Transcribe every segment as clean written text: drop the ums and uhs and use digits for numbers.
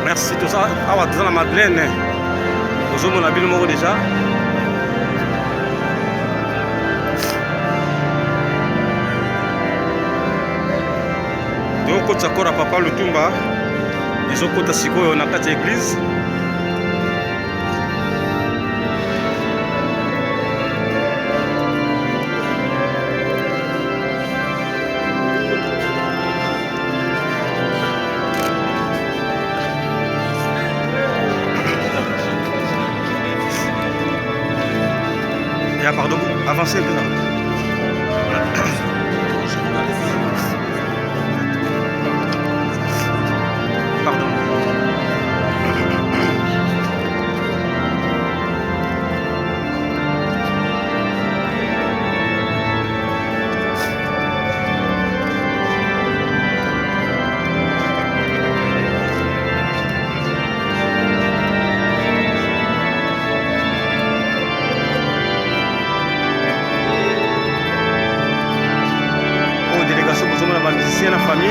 Merci tout ça. Ah, dans la Madeleine. Nous sommes à Bilmoro déjà. Donc, quand tu as Papa Lutumba, ils ont côté Siko et on a quatre églises. Pardon, avancez déjà. Pardon. C'est la famille.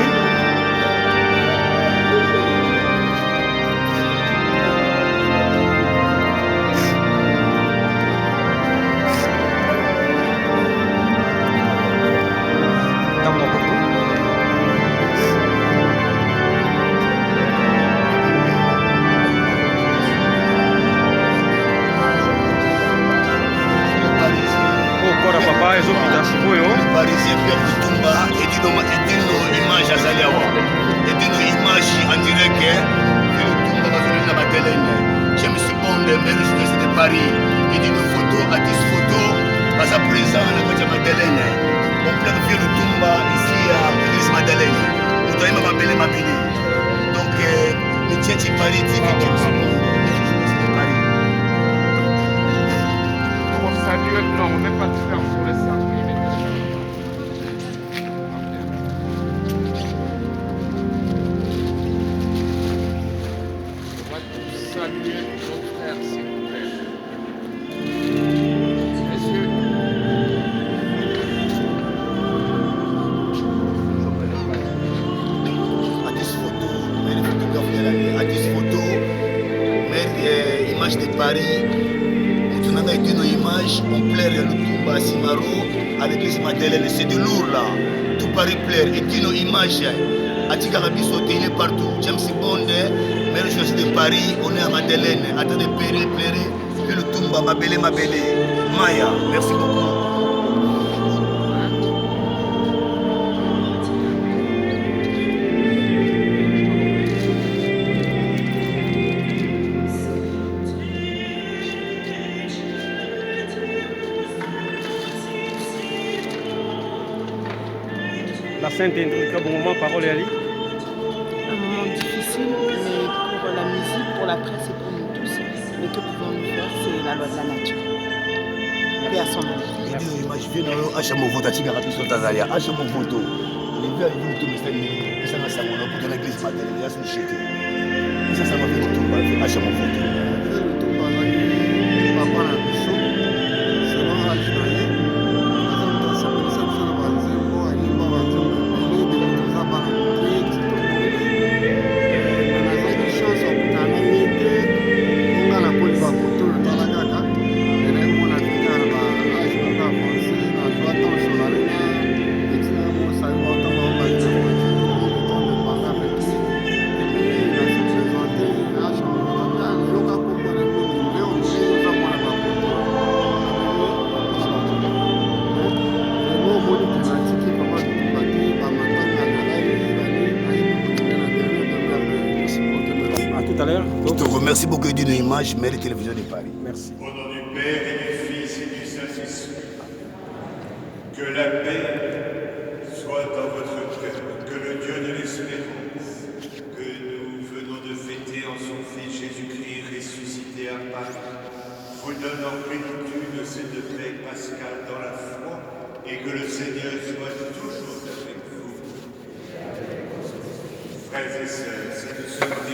Parisien Pierre Lutumba et d'une image à Zaliawa et d'une image en direct que Lutumba va venir à Madeleine. James Bond, maire de Paris, et d'une photo, artiste photo, à sa présent à la Madeleine. On peut faire Lutumba ici à l'église Madeleine. Nous devons m'appeler. Donc, nous tiens Paris, James Bond, de Paris. Pour saluer, non, on n'est pas différent pour les saluer. Saluer nos frères, s'il vous plaît. Messieurs. Artiste photo, maire photographe de l'année. Artiste photo, maire image de Paris. Nous avons été nos images, on plaire à Lutumba, Simaro, à l'église Madeleine. C'est de lourd là. Tout Paris plaire. Et nos images, à Tikarabiso, il est partout. James Bond, maire de Paris, on est à Madeleine. Attendez, plaire. Puis Lutumba, ma belle. Maya, merci beaucoup. La Sainte Indrica, bon moment, parole et Ali. Un moment difficile, mais pour la musique, pour la presse et pour nous tous. Mais que pouvons-nous faire, c'est la loi de la nature. Paix à son âme. Je viens à Chamovo, à Tigarapiso, Tazalia, à Chamovo. Les verres, ils vont tout me faire une pour que l'église Madeleine, il y a son chèque. Ça m'a fait tout à Chamovo. Je te remercie beaucoup d'une image, mais les télévisions de Paris. Merci. Au nom du Père et du Fils et du Saint-Esprit, que la paix soit dans votre cœur, que le Dieu de l'Esprit vous donne en plénitude cette paix pascale dans la foi, et que le Seigneur soit toujours avec vous. Frères et sœurs, cette semaine